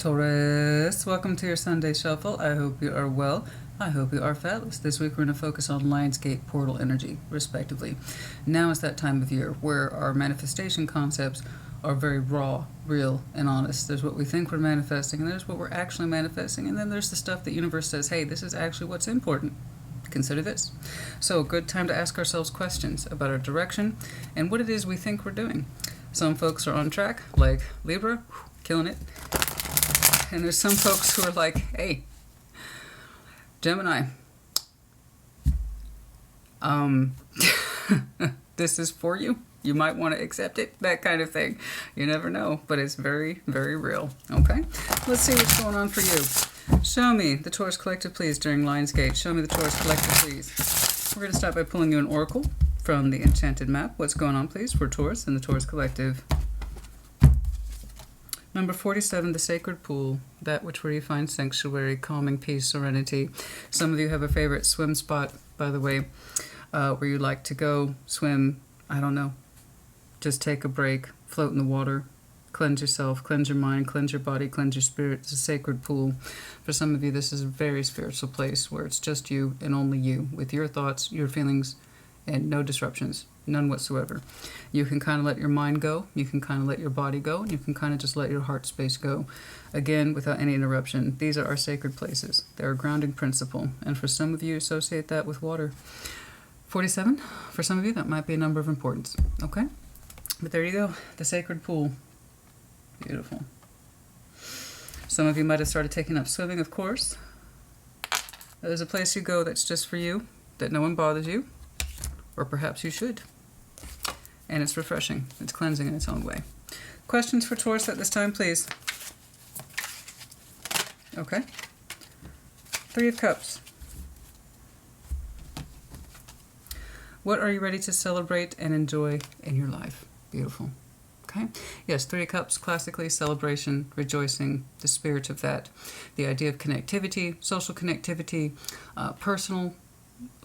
Taurus, welcome to your Sunday Shuffle. I hope you are well. I hope you are fabulous. This week we're going to focus on Lionsgate portal energy, respectively. Now is that time of year where our manifestation concepts are very raw, real, and honest. There's what we think we're manifesting, and there's what we're actually manifesting, and then there's the stuff the universe says, hey, this is actually what's important. Consider this. So, good time to ask ourselves questions about our direction and what it is we think we're doing. Some folks are on track, like Libra, killing it. And there's some folks who are like, hey, Gemini, this is for you. You might want to accept it, that kind of thing. You never know, but it's very, very real. Okay? Let's see what's going on for you. Show me the Taurus Collective, please, during Lionsgate. Show me the Taurus Collective, please. We're going to start by pulling you an oracle from the Enchanted Map. What's going on, please, for Taurus and the Taurus Collective? Number 47, the Sacred Pool, that which where you find sanctuary, calming, peace, serenity. Some of you have a favorite swim spot, by the way, where you like to go swim, I don't know, just take a break, float in the water, cleanse yourself, cleanse your mind, cleanse your body, cleanse your spirit. It's a sacred pool. For some of you, this is a very spiritual place where it's just you and only you, with your thoughts, your feelings, and no disruptions. None whatsoever. You can kind of let your mind go, you can kind of let your body go, and you can kind of just let your heart space go. Again, without any interruption. These are our sacred places. They're a grounding principle. And for some of you, associate that with water. 47, for some of you, that might be a number of importance. Okay? But there you go. The sacred pool. Beautiful. Some of you might have started taking up swimming, of course. There's a place you go that's just for you, that no one bothers you. Or perhaps you should. And it's refreshing. It's cleansing in its own way. Questions for Taurus at this time, please. Okay. 3 of Cups. What are you ready to celebrate and enjoy in your life? Beautiful. Okay. Yes, 3 of Cups, classically celebration, rejoicing, the spirit of that. The idea of connectivity, social connectivity, personal,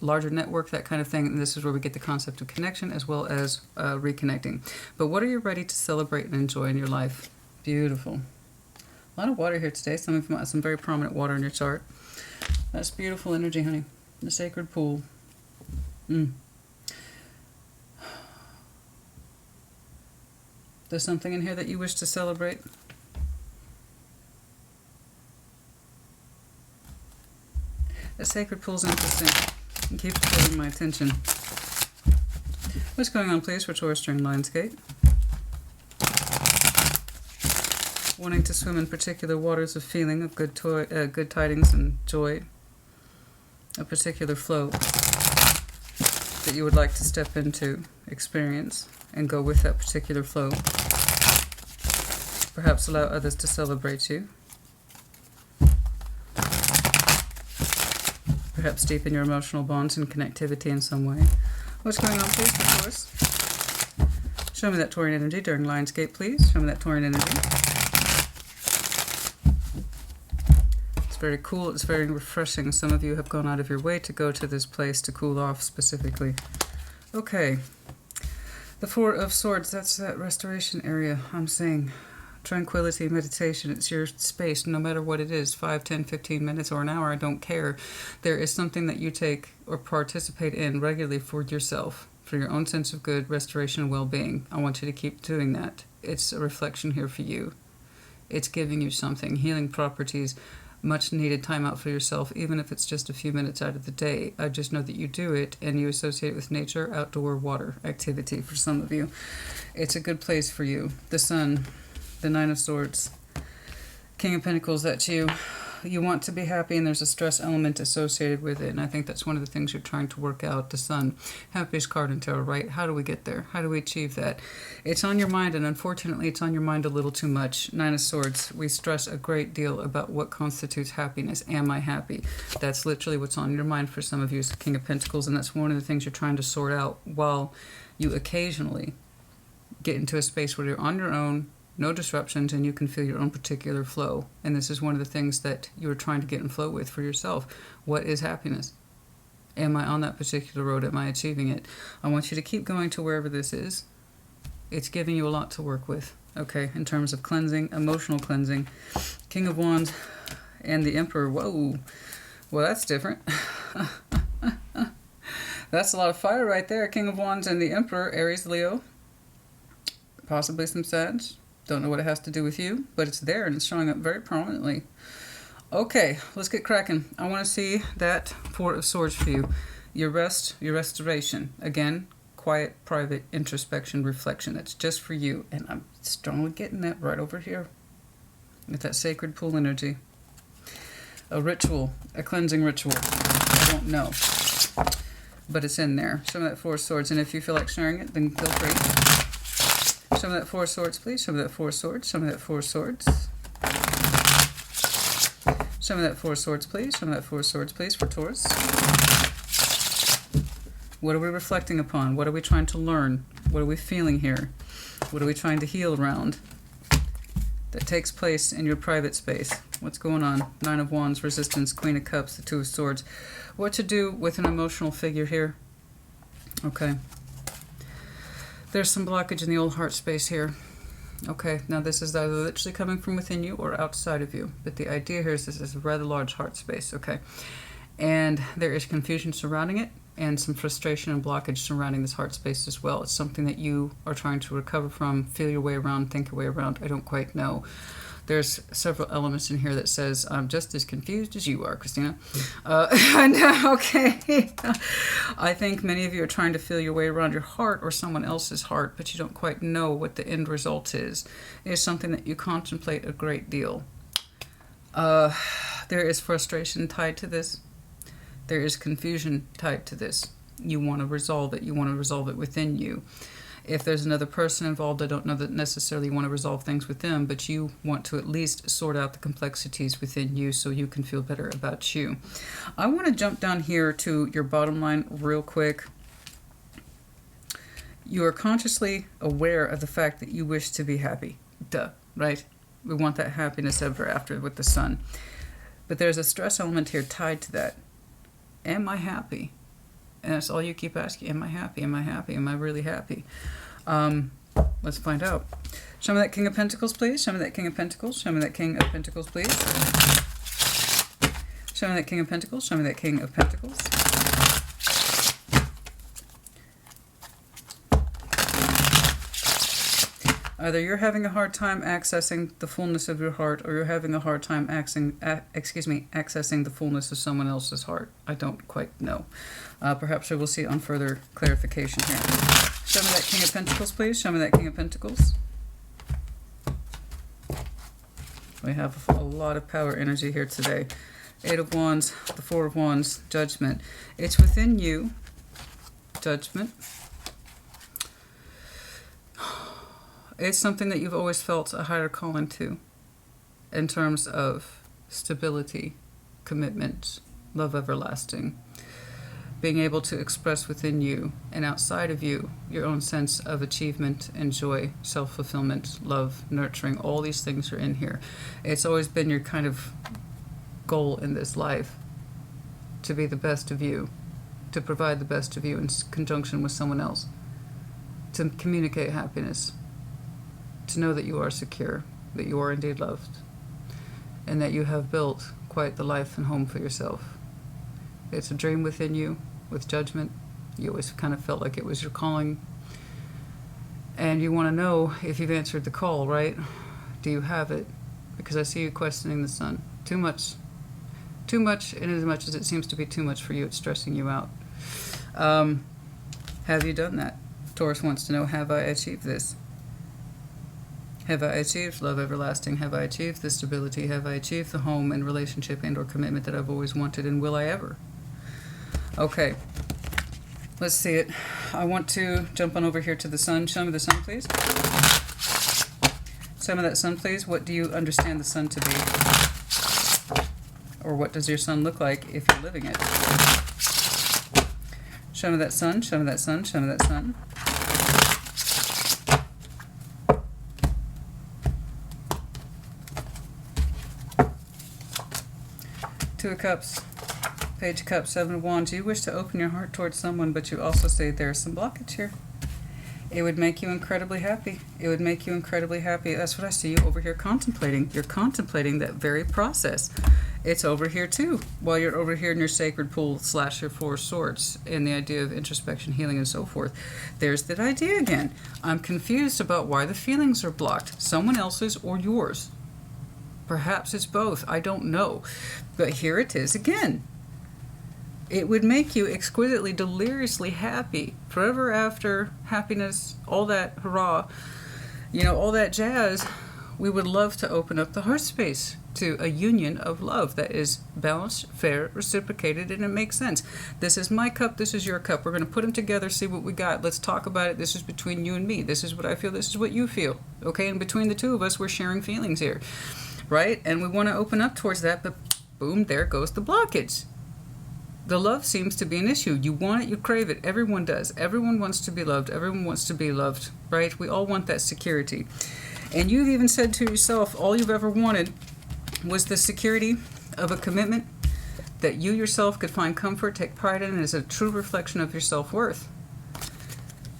larger network, that kind of thing. And this is where we get the concept of connection as well as reconnecting. But what are you ready to celebrate and enjoy in your life? Beautiful. A lot of water here today. Some of you might have some very prominent water in your chart. That's beautiful energy, honey. The sacred pool. There's something in here that you wish to celebrate. The sacred pool's interesting. It keeps getting my attention. What's going on, please, for Taurus during Lionsgate? Wanting to swim in particular waters of feeling, of good tidings and joy. A particular flow that you would like to step into, experience, and go with that particular flow. Perhaps allow others to celebrate you. Perhaps deepen your emotional bonds and connectivity in some way. What's going on, please, of course? Show me that Taurian energy during Lionsgate, please. Show me that Taurian energy. It's very cool. It's very refreshing. Some of you have gone out of your way to go to this place to cool off specifically. Okay. The 4 of Swords, that's that restoration area. I'm saying tranquility, meditation, it's your space, no matter what it is, 5, 10, 15 minutes or an hour, I don't care. There is something that you take or participate in regularly for yourself, for your own sense of good, restoration, and well-being. I want you to keep doing that. It's a reflection here for you. It's giving you something, healing properties, much needed time out for yourself, even if it's just a few minutes out of the day. I just know that you do it and you associate it with nature, outdoor water activity for some of you. It's a good place for you. The Sun, the 9 of Swords, King of Pentacles, that's you. You want to be happy and there's a stress element associated with it. And I think that's one of the things you're trying to work out. The Sun, happiest card in tarot, right? How do we get there? How do we achieve that? It's on your mind, and unfortunately it's on your mind a little too much. 9 of Swords, we stress a great deal about what constitutes happiness. Am I happy? That's literally what's on your mind for some of you, King of Pentacles, and that's one of the things you're trying to sort out while you occasionally get into a space where you're on your own, no disruptions, and you can feel your own particular flow. And this is one of the things that you're trying to get in flow with for yourself. What is happiness? Am I on that particular road? Am I achieving it? I want you to keep going to wherever this is. It's giving you a lot to work with. okay, in terms of cleansing, emotional cleansing. King of Wands and the Emperor. Whoa. Well, that's different. That's a lot of fire right there. King of Wands and the Emperor, Aries, Leo. Possibly some Sag. Don't know what it has to do with you, but it's there and it's showing up very prominently. Okay, let's get cracking. I want to see that Four of Swords for you. Your rest, your restoration. Again, quiet, private, introspection, reflection. That's just for you. And I'm strongly getting that right over here with that sacred pool energy. A ritual, a cleansing ritual. I don't know, but it's in there. Show me that Four of Swords. And if you feel like sharing it, then feel free. Show me that Four of Swords, please. Show me that Four of Swords. Show me that Four of Swords. Show me that Four of Swords, please. Show me that Four of Swords, please, for Taurus. What are we reflecting upon? What are we trying to learn? What are we feeling here? What are we trying to heal around that takes place in your private space? What's going on? Nine of Wands, Resistance, Queen of Cups, the Two of Swords. What to do with an emotional figure here? Okay. There's some blockage in the old heart space here. Okay, now this is either literally coming from within you or outside of you. But the idea here is this is a rather large heart space, okay? And there is confusion surrounding it and some frustration and blockage surrounding this heart space as well. It's something that you are trying to recover from, feel your way around, think your way around. I don't quite know. There's several elements in here that says, I'm just as confused as you are, Christina. Okay. I think many of you are trying to feel your way around your heart or someone else's heart, but you don't quite know what the end result is. It is something that you contemplate a great deal. There is frustration tied to this. There is confusion tied to this. You want to resolve it. You want to resolve it within you. If there's another person involved, I don't know that necessarily you want to resolve things with them, but you want to at least sort out the complexities within you so you can feel better about you. I want to jump down here to your bottom line real quick. You are consciously aware of the fact that you wish to be happy. Duh, right? We want that happiness ever after with the sun. But there's a stress element here tied to that. Am I happy? And that's all you keep asking. Am I happy? Am I happy? Am I really happy? Let's find out. Show me that King of Pentacles, please. Show me that King of Pentacles. Show me that King of Pentacles, please. Show me that King of Pentacles. Show me that King of Pentacles. Either you're having a hard time accessing the fullness of your heart, or you're having a hard time accessing the fullness of someone else's heart. I don't quite know. Perhaps we will see on further clarification here. Show me that King of Pentacles, please. Show me that King of Pentacles. We have a lot of power energy here today. Eight of Wands, the Four of Wands, Judgment. It's within you. Judgment. It's something that you've always felt a higher calling to in terms of stability, commitment, love everlasting. Being able to express within you and outside of you your own sense of achievement and joy, self-fulfillment, love, nurturing. All these things are in here. It's always been your kind of goal in this life to be the best of you, to provide the best of you in conjunction with someone else, to communicate happiness, to know that you are secure, that you are indeed loved, and that you have built quite the life and home for yourself. It's a dream within you with Judgment. You always kind of felt like it was your calling. And you want to know if you've answered the call, right? Do you have it? Because I see you questioning the sun. Too much. Too much, and as much as it seems to be too much for you, it's stressing you out. Have you done that? Taurus wants to know, have I achieved this? Have I achieved love everlasting? Have I achieved the stability? Have I achieved the home and relationship and or commitment that I've always wanted? And will I ever? Okay. Let's see it. I want to jump on over here to the sun. Show me the sun, please. Show me that sun, please. What do you understand the sun to be? Or what does your sun look like if you're living it? Show me that sun. Show me that sun. Show me that sun. Two of Cups, Page of Cups, Seven of Wands. You wish to open your heart towards someone, but you also say there's some blockage here. It would make you incredibly happy. It would make you incredibly happy. That's what I see you over here contemplating. You're contemplating that very process. It's over here too, while you're over here in your sacred pool / your Four of Swords, and the idea of introspection, healing, and so forth. There's that idea again. I'm confused about why the feelings are blocked. Someone else's or yours. Perhaps it's both. I don't know. But here it is again. It would make you exquisitely, deliriously happy. Forever after, happiness, all that hurrah, you know, all that jazz. We would love to open up the heart space to a union of love that is balanced, fair, reciprocated, and it makes sense. This is my cup, this is your cup. We're going to put them together, see what we got. Let's talk about it. This is between you and me. This is what I feel, this is what you feel. Okay, and between the two of us, we're sharing feelings here. Right? And we want to open up towards that, but boom, there goes the blockage. The love seems to be an issue. You want it, you crave it. Everyone does. Everyone wants to be loved. Everyone wants to be loved, right? We all want that security. And you've even said to yourself, all you've ever wanted was the security of a commitment that you yourself could find comfort, take pride in, and is a true reflection of your self-worth.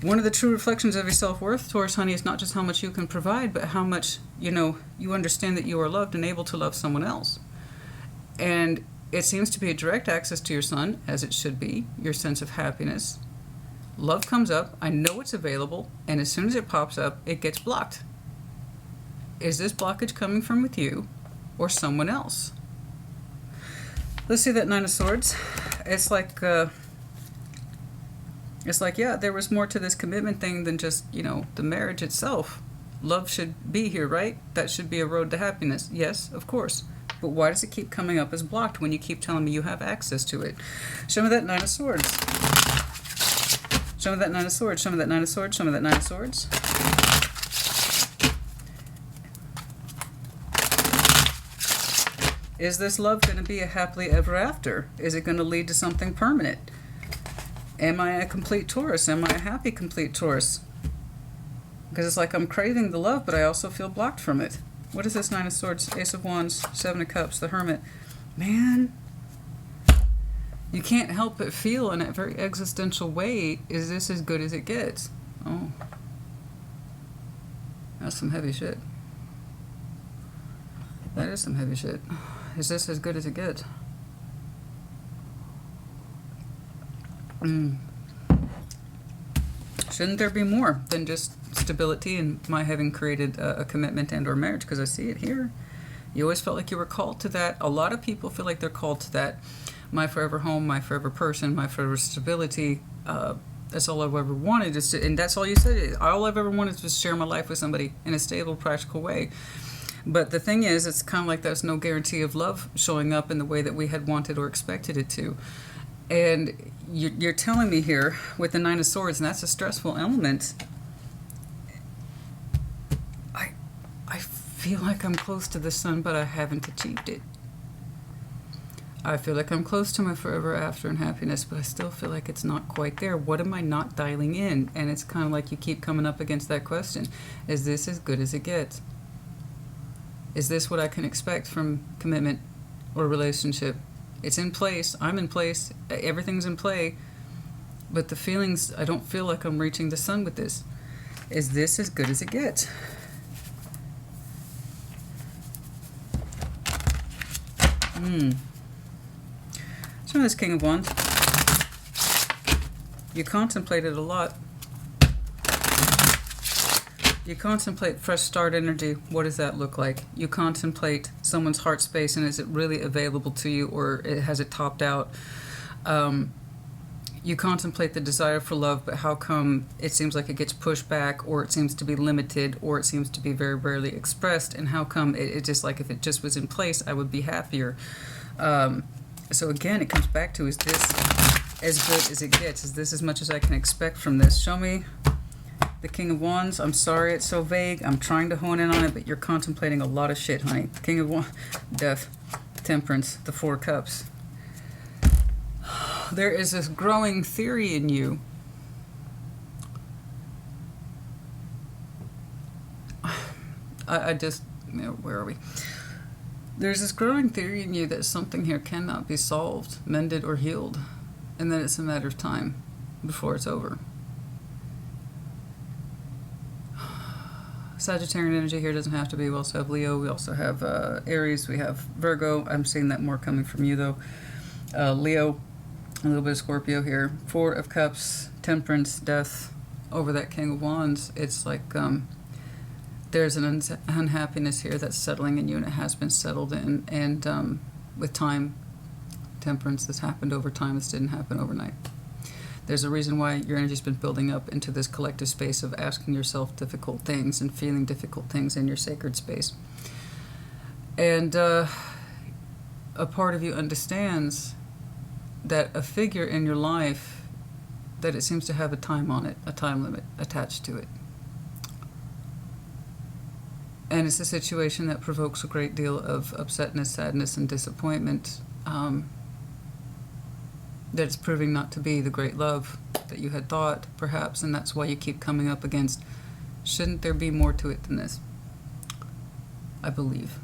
One of the true reflections of your self-worth, Taurus, honey, is not just how much you can provide, but how much, you know, you understand that you are loved and able to love someone else. And it seems to be a direct access to your sun, as it should be, your sense of happiness. Love comes up, I know it's available, and as soon as it pops up, it gets blocked. Is this blockage coming from with you or someone else? Let's see that Nine of Swords. It's like, yeah, there was more to this commitment thing than just, you know, the marriage itself. Love should be here, right? That should be a road to happiness. Yes, of course. But why does it keep coming up as blocked when you keep telling me you have access to it? Show me that Nine of Swords. Show me that Nine of Swords. Show me that Nine of Swords. Show me that Nine of Swords. Is this love going to be a happily ever after? Is it going to lead to something permanent? Am I a complete Taurus? Am I a happy complete Taurus? Because it's like I'm craving the love, but I also feel blocked from it. What is this Nine of Swords, Ace of Wands, Seven of Cups, the Hermit? Man, you can't help but feel in a very existential way, is this as good as it gets? Oh, that's some heavy shit. That is some heavy shit. Is this as good as it gets? Shouldn't there be more than just stability and my having created a commitment and or marriage? Because I see it here. You always felt like you were called to that. A lot of people feel like they're called to that. My forever home, my forever person, my forever stability. That's all I've ever wanted. And that's all you said. All I've ever wanted was to share my life with somebody in a stable, practical way. But the thing is, it's kind of like there's no guarantee of love showing up in the way that we had wanted or expected it to. And you're telling me here with the Nine of Swords, and that's a stressful element. I feel like I'm close to the sun, but I haven't achieved it. I feel like I'm close to my forever after and happiness, but I still feel like it's not quite there. What am I not dialing in? And it's kind of like you keep coming up against that question. Is this as good as it gets? Is this what I can expect from commitment or relationship? It's in place. I'm in place. Everything's in play. But the feelings, I don't feel like I'm reaching the sun with this. Is this as good as it gets? So this King of Wands. You contemplated a lot. You contemplate fresh start energy. What does that look like? You contemplate someone's heart space, and is it really available to you, or has it topped out? You contemplate the desire for love, but how come it seems like it gets pushed back, or it seems to be limited, or it seems to be very rarely expressed, and how come it just like if it just was in place, I would be happier. So again, it comes back to, is this as good as it gets? Is this as much as I can expect from this? Show me the King of Wands. I'm sorry it's so vague. I'm trying to hone in on it, but you're contemplating a lot of shit, honey. King of Wands, Death, Temperance, the Four Cups. There is this growing theory in you. I just, you know, where are we? There's this growing theory in you that something here cannot be solved, mended, or healed, and that it's a matter of time before it's over. Sagittarian energy here doesn't have to be. We also have Leo. We also have Aries. We have Virgo. I'm seeing that more coming from you, though. Leo, a little bit of Scorpio here. Four of Cups, Temperance, Death. Over that King of Wands, it's like there's an unhappiness here that's settling in you, and it has been settled in. And with time, Temperance, this happened over time. This didn't happen overnight. There's a reason why your energy's been building up into this collective space of asking yourself difficult things and feeling difficult things in your sacred space. And a part of you understands that a figure in your life, that it seems to have a time on it, a time limit attached to it. And it's a situation that provokes a great deal of upsetness, sadness, and disappointment. That it's proving not to be the great love that you had thought, perhaps, and that's why you keep coming up against, shouldn't there be more to it than this? I believe.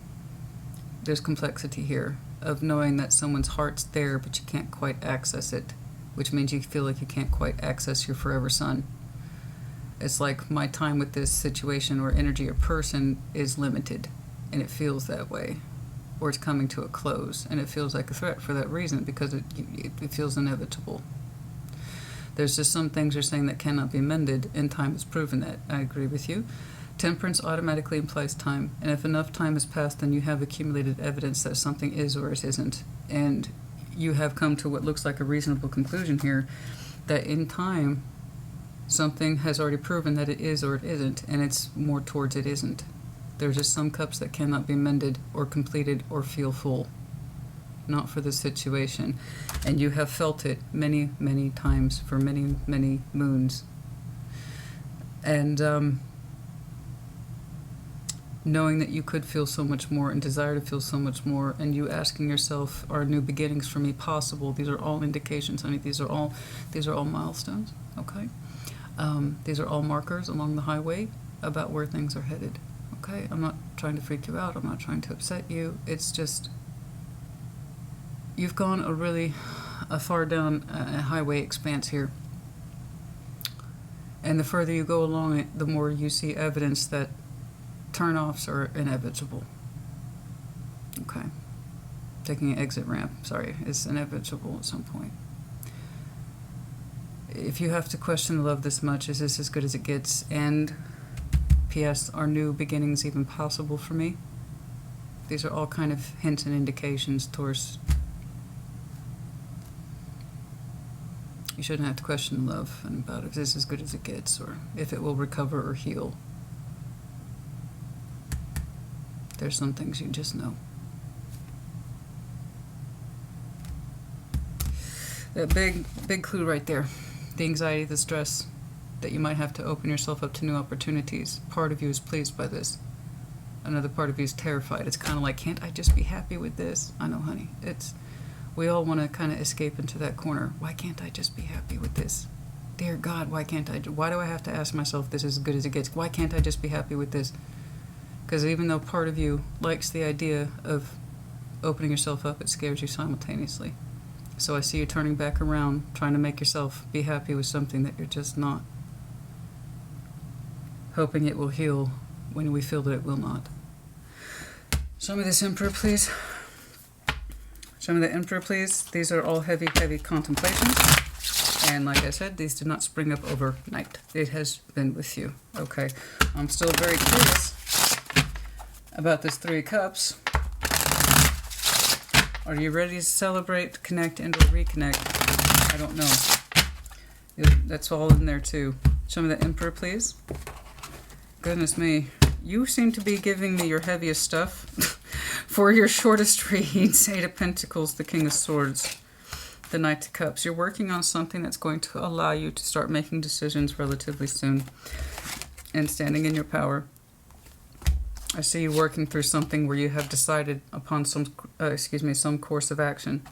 There's complexity here of knowing that someone's heart's there, but you can't quite access it, which means you feel like you can't quite access your forever son. It's like my time with this situation or energy or person is limited, and it feels that way. Or it's coming to a close, and it feels like a threat for that reason, because it feels inevitable. There's just some things you're saying that cannot be mended, and time has proven that. I agree with you. Temperance automatically implies time, and if enough time has passed, then you have accumulated evidence that something is or it isn't, and you have come to what looks like a reasonable conclusion here, that in time, something has already proven that it is or it isn't, and it's more towards it isn't. There's just some cups that cannot be mended or completed or feel full. Not for this situation. And you have felt it many, many times for many, many moons. And knowing that you could feel so much more and desire to feel so much more, and you asking yourself, are new beginnings for me possible? These are all indications, honey. These are all milestones, okay? These are all markers along the highway about where things are headed. Okay, I'm not trying to freak you out. I'm not trying to upset you. It's just, you've gone a far down a highway expanse here. And the further you go along it, the more you see evidence that turn-offs are inevitable. Okay. Taking an exit ramp, sorry, is inevitable at some point. If you have to question love this much, is this as good as it gets? And P.S. Are new beginnings even possible for me? These are all kind of hints and indications, Taurus. You shouldn't have to question love and about if this is as good as it gets, or if it will recover or heal. There's some things you just know. That big clue right there. The anxiety, the stress, that you might have to open yourself up to new opportunities. Part of you is pleased by this. Another part of you is terrified. It's kind of like, can't I just be happy with this? I know, honey. We all want to kind of escape into that corner. Why can't I just be happy with this? Dear God, why can't I? Why do I have to ask myself this is as good as it gets? Why can't I just be happy with this? Because even though part of you likes the idea of opening yourself up, it scares you simultaneously. So I see you turning back around, trying to make yourself be happy with something that you're just not. Hoping it will heal when we feel that it will not. Show me this Emperor, please. Show me the Emperor, please. These are all heavy, heavy contemplations. And like I said, these did not spring up overnight. It has been with you. Okay. I'm still very curious about this Three of Cups. Are you ready to celebrate, connect, and or reconnect? I don't know. That's all in there too. Show me the Emperor, please. Goodness me. You seem to be giving me your heaviest stuff for your shortest reads. Eight of Pentacles, the King of Swords, the Knight of Cups. You're working on something that's going to allow you to start making decisions relatively soon and standing in your power. I see you working through something where you have decided upon some course of action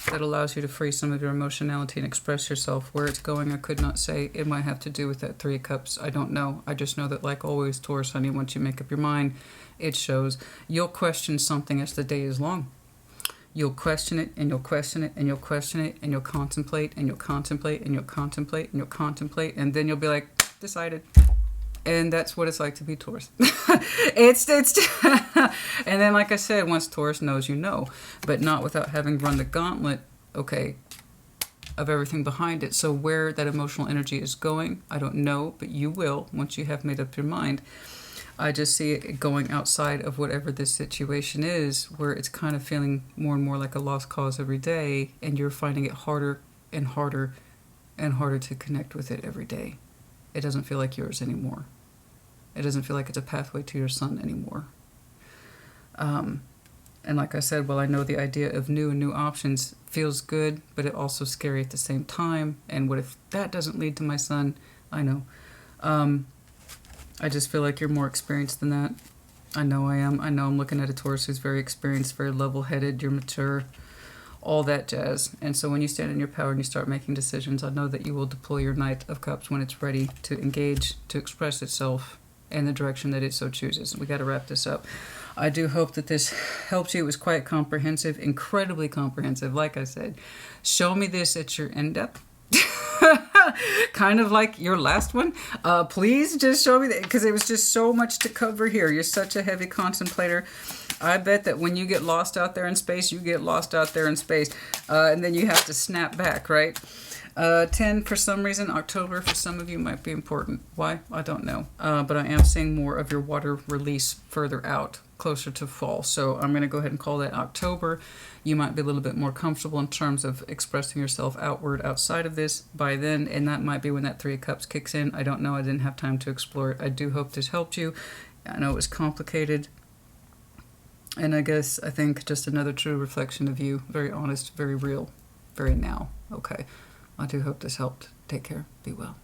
that allows you to free some of your emotionality and express yourself. Where it's going, I could not say. It might have to do with that Three of Cups. I don't know. I just know that, like always, Taurus, honey, once you make up your mind, it shows. You'll question something as the day is long. You'll question it, and you'll question it, and you'll question it, and you'll contemplate, and you'll contemplate, and you'll contemplate, and you'll contemplate, and then you'll be like, decided. And that's what it's like to be Taurus. it's and then, like I said, once Taurus knows, you know, but not without having run the gauntlet, okay, of everything behind it. So where that emotional energy is going, I don't know, but you will once you have made up your mind. I just see it going outside of whatever this situation is, where it's kind of feeling more and more like a lost cause every day, and you're finding it harder and harder and harder to connect with it every day. It doesn't feel like yours anymore. It doesn't feel like it's a pathway to your sun anymore. And like I said, well, I know the idea of new and new options feels good, but it's also scary at the same time. And what if that doesn't lead to my sun? I know. I just feel like you're more experienced than that. I know I am. I know I'm looking at a Taurus who's very experienced, very level-headed, you're mature, all that jazz. And so when you stand in your power and you start making decisions, I know that you will deploy your Knight of Cups when it's ready to engage, to express itself in the direction that it so chooses. We got to wrap this up. I do hope that this helped you. It was quite comprehensive, incredibly comprehensive. Like I said, show me this at your in-depth. Kind of like your last one. Please just show me that, because it was just so much to cover here. You're such a heavy contemplator. I bet that when you get lost out there in space, you get lost out there in space. And then you have to snap back, right? 10, for some reason, October for some of you might be important. Why? I don't know. But I am seeing more of your water release further out, closer to fall. So I'm going to go ahead and call that October. You might be a little bit more comfortable in terms of expressing yourself outward outside of this by then, and that might be when that Three of Cups kicks in. I don't know. I didn't have time to explore it. I do hope this helped you. I know it was complicated. And I think just another true reflection of you. Very honest, very real, very now. Okay. I do hope this helped. Take care. Be well.